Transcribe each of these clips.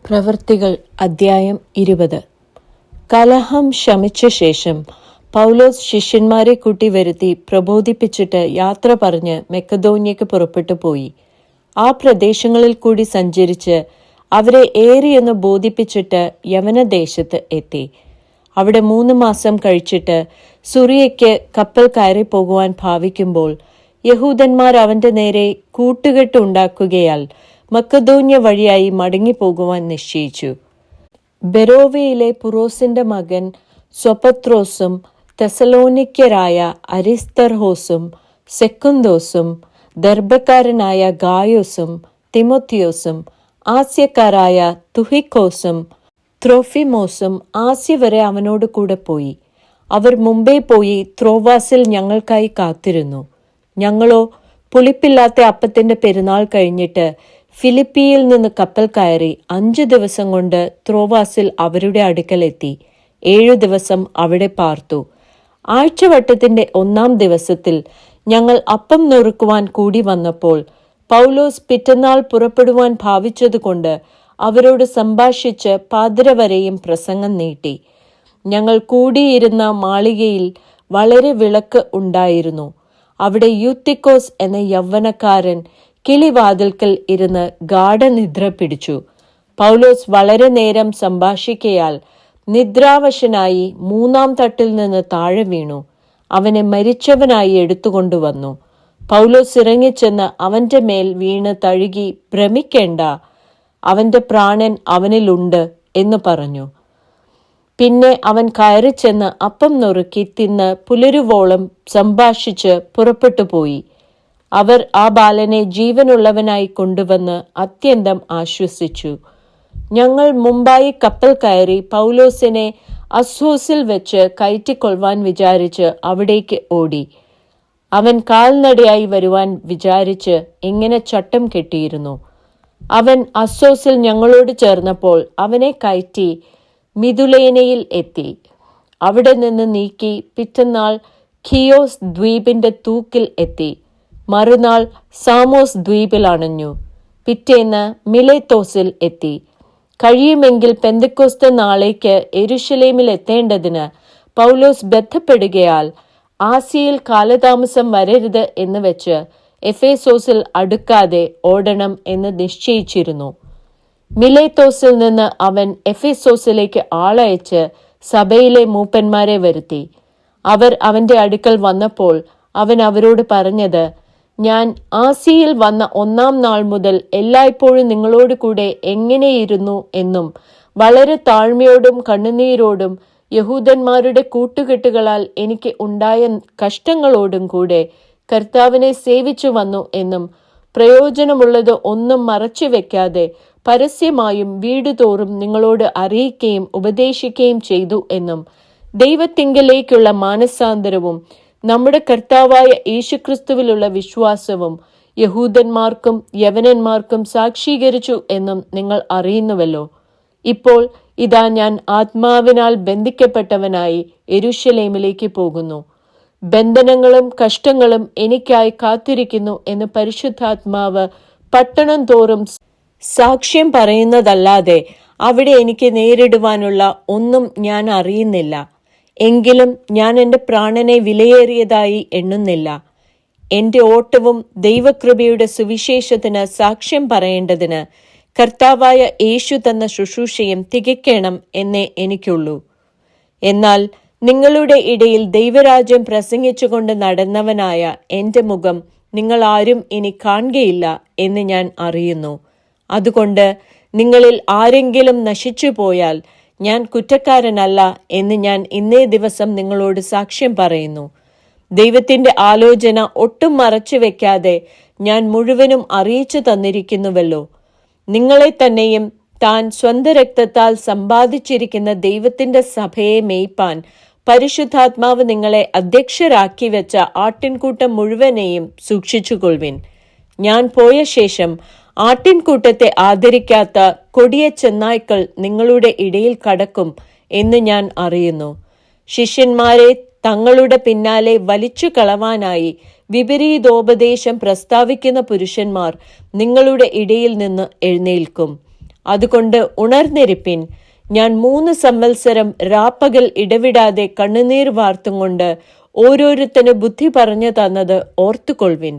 പ്രവൃത്തികൾ അദ്ധ്യായം 20. കലഹം ശമിച്ച ശേഷം പൗലോസ് ശിഷ്യന്മാരെ കൂട്ടി വരുത്തി പ്രബോധിപ്പിച്ചിട്ട് യാത്ര പറഞ്ഞ് മക്കെദോന്യയ്ക്ക് പുറപ്പെട്ടു പോയി. ആ പ്രദേശങ്ങളിൽ കൂടി സഞ്ചരിച്ച് അവരെ ഏറിയൊന്ന് ബോധിപ്പിച്ചിട്ട് യവനദേശത്ത് എത്തി. അവിടെ 3 മാസം കഴിച്ചിട്ട് സുറിയയ്ക്ക് കപ്പൽ കയറി പോകുവാൻ ഭാവിക്കുമ്പോൾ യഹൂദന്മാർ അവന്റെ നേരെ കൂട്ടുകെട്ട് ഉണ്ടാക്കുകയാൽ മക്കെദോന്യ വഴിയായി മടങ്ങിപ്പോകുവാൻ നിശ്ചയിച്ചു. ബെരോവയിലെ പുറോസിന്റെ മകൻ സൊപത്രോസും തെസലോനിക്യരായ അരിസ്തർഹോസും സെക്കുന്തോസും ദർബക്കാരനായ ഗായോസും തിമോത്തിയോസും ആസ്യക്കാരായ തുഹിക്കോസും ത്രോഫിമോസും ആസ്യ വരെ അവനോട് കൂടെ പോയി. അവർ മുമ്പേ പോയി ത്രോവാസിൽ ഞങ്ങൾക്കായി കാത്തിരുന്നു. ഞങ്ങളോ പുളിപ്പില്ലാത്ത അപ്പത്തിന്റെ പെരുന്നാൾ കഴിഞ്ഞിട്ട് ഫിലിപ്പിയിൽ നിന്ന് കപ്പൽ കയറി 5 ദിവസം കൊണ്ട് ത്രോവാസിൽ അവരുടെ അടുക്കലെത്തി 7 ദിവസം അവിടെ പാർത്തു. ആഴ്ചവട്ടത്തിന്റെ 1-ാം ദിവസത്തിൽ ഞങ്ങൾ അപ്പം നുറുക്കുവാൻ കൂടി വന്നപ്പോൾ പൗലോസ് പിറ്റന്നാൾ പുറപ്പെടുവാൻ ഭാവിച്ചതുകൊണ്ട് അവരോട് സംഭാഷിച്ച് പാതിര വരെയും പ്രസംഗം നീട്ടി. ഞങ്ങൾ കൂടിയിരുന്ന മാളികയിൽ വളരെ വിളക്ക് ഉണ്ടായിരുന്നു. അവിടെ യൂത്തിക്കോസ് എന്ന യൗവനക്കാരൻ കിളിവാതിൽക്കൽ ഇരുന്ന് ഗാഢനിദ്ര പിടിച്ചു. പൗലോസ് വളരെ നേരം സംഭാഷിക്കയാൽ നിദ്രാവശനായി 3-ാം തട്ടിൽ നിന്ന് താഴെ വീണു. അവനെ മരിച്ചവനായി എടുത്തുകൊണ്ടുവന്നു. പൗലോസ് ഇറങ്ങിച്ചെന്ന് അവന്റെ മേൽ വീണ് തഴുകി, ഭ്രമിക്കേണ്ട, അവന്റെ പ്രാണൻ അവനിലുണ്ട് എന്ന് പറഞ്ഞു. പിന്നെ അവൻ കയറിച്ചെന്ന് അപ്പം നുറുക്കി തിന്ന് പുലരുവോളം സംഭാഷിച്ച് പുറപ്പെട്ടു പോയി. അവർ ആ ബാലനെ ജീവനുള്ളവനായി കൊണ്ടുവന്ന് അത്യന്തം ആശ്വസിച്ചു. ഞങ്ങൾ മുമ്പായി കപ്പൽ കയറി പൗലോസിനെ അസ്സോസിൽ വെച്ച് കയറ്റിക്കൊള്ളുവാൻ വിചാരിച്ച് അവിടേക്ക് ഓടി. അവൻ കാൽനടയായി വരുവാൻ വിചാരിച്ച് ഇങ്ങനെ ചട്ടം കെട്ടിയിരുന്നു. അവൻ അസ്സോസിൽ ഞങ്ങളോട് ചേർന്നപ്പോൾ അവനെ കയറ്റി മിതുലേനയിൽ എത്തി. അവിടെ നിന്ന് നീക്കി പിറ്റന്നാൾ ഖിയോസ് ദ്വീപിന്റെ തൂക്കിൽ എത്തി. മറുനാൾ സാമോസ് ദ്വീപിൽ അണഞ്ഞു. പിറ്റേന്ന് മിലേത്തോസിൽ എത്തി. കഴിയുമെങ്കിൽ പെന്തക്കോസ്ത് നാളേക്ക് യെരുശലേമിൽ എത്തേണ്ടതിന് പൗലോസ് ബന്ധപ്പെടുകയാൽ ആസിയയിൽ കാലതാമസം വരരുത് എന്ന് വെച്ച് എഫേസോസിൽ അടുക്കാതെ ഓടണം എന്ന് നിശ്ചയിച്ചിരുന്നു. മിലേത്തോസിൽ നിന്ന് അവൻ എഫേസോസിലേക്ക് ആളയച്ച് സഭയിലെ മൂപ്പന്മാരെ വരുത്തി. അവർ അവന്റെ അടുക്കൽ വന്നപ്പോൾ അവൻ അവരോട് പറഞ്ഞത്, ഞാൻ ആസിയയിൽ വന്ന 1-ാം നാൾ മുതൽ എല്ലായ്പ്പോഴും നിങ്ങളോട് കൂടെ എങ്ങനെയിരുന്നു എന്നും വളരെ താഴ്മയോടും കണ്ണുനീരോടും യഹൂദന്മാരുടെ കൂട്ടുകെട്ടുകളാൽ എനിക്ക് ഉണ്ടായ കഷ്ടങ്ങളോടും കൂടെ കർത്താവിനെ സേവിച്ചു വന്നു എന്നും പ്രയോജനമുള്ളത് ഒന്നും മറച്ചു വെക്കാതെ പരസ്യമായും വീടുതോറും നിങ്ങളോട് അറിയിക്കുകയും ഉപദേശിക്കുകയും ചെയ്തു എന്നും ദൈവത്തിങ്കലേക്കുള്ള മാനസാന്തരവും നമ്മുടെ കർത്താവായ യേശുക്രിസ്തുവിലുള്ള വിശ്വാസവും യഹൂദന്മാർക്കും യവനന്മാർക്കും സാക്ഷീകരിച്ചു എന്നും നിങ്ങൾ അറിയുന്നുവല്ലോ. ഇപ്പോൾ ഇതാ ഞാൻ ആത്മാവിനാൽ ബന്ധിക്കപ്പെട്ടവനായി യെരൂശലേമിലേക്ക് പോകുന്നു. ബന്ധനങ്ങളും കഷ്ടങ്ങളും എനിക്കായി കാത്തിരിക്കുന്നു എന്ന് പരിശുദ്ധാത്മാവ് പട്ടണം തോറും സാക്ഷ്യം പറയുന്നതല്ലാതെ അവിടെ എനിക്ക് നേരിടുവാനുള്ള ഒന്നും ഞാൻ അറിയുന്നില്ല. എങ്കിലും ഞാൻ എൻ്റെ പ്രാണനെ വിലയേറിയതായി എണ്ണുന്നില്ല. എൻ്റെ ഓട്ടവും ദൈവകൃപയുടെ സുവിശേഷത്തിന് സാക്ഷ്യം പറയേണ്ടതിന് കർത്താവായ യേശു തന്ന ശുശ്രൂഷയും തികയ്ക്കണം എന്നേ എനിക്കുള്ളൂ. എന്നാൽ നിങ്ങളുടെ ഇടയിൽ ദൈവരാജ്യം പ്രസംഗിച്ചുകൊണ്ട് നടന്നവനായ എൻ്റെ മുഖം നിങ്ങൾ ആരും ഇനി കാണുകയില്ല എന്ന് ഞാൻ അറിയുന്നു. അതുകൊണ്ട് നിങ്ങളിൽ ആരെങ്കിലും നശിച്ചു പോയാൽ ഞാൻ കുറ്റക്കാരനല്ല എന്ന് ഞാൻ ഇന്നേ ദിവസം നിങ്ങളോട് സാക്ഷ്യം പറയുന്നു. ദൈവത്തിന്റെ ആലോചന ഒട്ടും മറച്ചു വെക്കാതെ ഞാൻ മുഴുവനും അറിയിച്ചു തന്നിരിക്കുന്നുവല്ലോ. നിങ്ങളെ തന്നെയും താൻ സ്വന്തം രക്തത്താൽ സമ്പാദിച്ചിരിക്കുന്ന ദൈവത്തിന്റെ സഭയെ മേയ്പാൻ പരിശുദ്ധാത്മാവ് നിങ്ങളെ അധ്യക്ഷരാക്കി വെച്ച ആട്ടിൻകൂട്ടം മുഴുവനെയും സൂക്ഷിച്ചുകൊള്ളുവിൻ. ഞാൻ പോയ ശേഷം ആട്ടിൻകൂട്ടത്തെ ആദരിക്കാത്ത കൊടിയ ചെന്നായ്ക്കൾ നിങ്ങളുടെ ഇടയിൽ കടക്കും എന്ന് ഞാൻ അറിയുന്നു. ശിഷ്യന്മാരെ തങ്ങളുടെ പിന്നാലെ വലിച്ചു കളവാനായി വിപരീതോപദേശം പ്രസ്താവിക്കുന്ന പുരുഷന്മാർ നിങ്ങളുടെ ഇടയിൽ നിന്ന് എഴുന്നേൽക്കും. അതുകൊണ്ട് ഉണർന്നിരിപ്പിൻ. ഞാൻ 3 സംവത്സരം രാപ്പകൽ ഇടവിടാതെ കണ്ണുനീർ വാർത്തും കൊണ്ട് ഓരോരുത്തന് ബുദ്ധി പറഞ്ഞു തന്നത് ഓർത്തുകൊള്ളുവിൻ.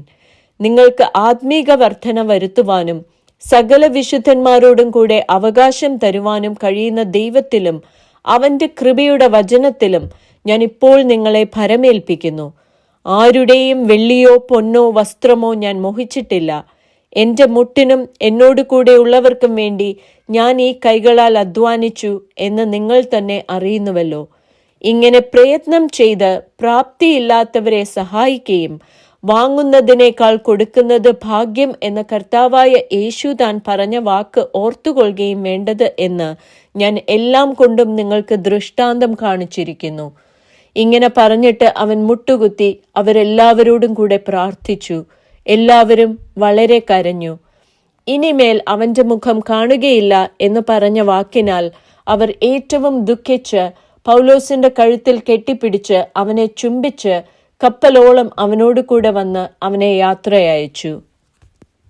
നിങ്ങൾക്ക് ആത്മീക വർധന വരുത്തുവാനും സകല വിശുദ്ധന്മാരോടും കൂടെ അവകാശം തരുവാനും കഴിയുന്ന ദൈവത്തിലും അവന്റെ കൃപയുടെ വചനത്തിലും ഞാൻ ഇപ്പോൾ നിങ്ങളെ ഭരമേൽപ്പിക്കുന്നു. ആരുടെയും വെള്ളിയോ പൊന്നോ വസ്ത്രമോ ഞാൻ മോഹിച്ചിട്ടില്ല. എന്റെ മുട്ടിനും എന്നോട് കൂടെ ഉള്ളവർക്കും വേണ്ടി ഞാൻ ഈ കൈകളാൽ അധ്വാനിച്ചു എന്ന് നിങ്ങൾ തന്നെ അറിയുന്നുവല്ലോ. ഇങ്ങനെ പ്രയത്നം ചെയ്ത് പ്രാപ്തിയില്ലാത്തവരെ സഹായിക്കുകയും വാങ്ങുന്നതിനേക്കാൾ കൊടുക്കുന്നത് ഭാഗ്യം എന്ന കർത്താവായ യേശു താൻ പറഞ്ഞ വാക്ക് ഓർത്തുകൊള്ളുകയും വേണ്ടത് എന്ന് ഞാൻ എല്ലാം കൊണ്ടും നിങ്ങൾക്ക് ദൃഷ്ടാന്തം കാണിച്ചിരിക്കുന്നു. ഇങ്ങനെ പറഞ്ഞിട്ട് അവൻ മുട്ടുകുത്തി അവരെല്ലാവരോടും കൂടെ പ്രാർത്ഥിച്ചു. എല്ലാവരും വളരെ കരഞ്ഞു. ഇനിമേൽ അവന്റെ മുഖം കാണുകയില്ല എന്ന് പറഞ്ഞ വാക്കിനാൽ അവർ ഏറ്റവും ദുഃഖിച്ച് പൗലോസിന്റെ കഴുത്തിൽ കെട്ടിപ്പിടിച്ച് അവനെ ചുംബിച്ച് കപ്പലോളം അവനോട് കൂടെ വന്ന് അവനെ യാത്രയയച്ചു.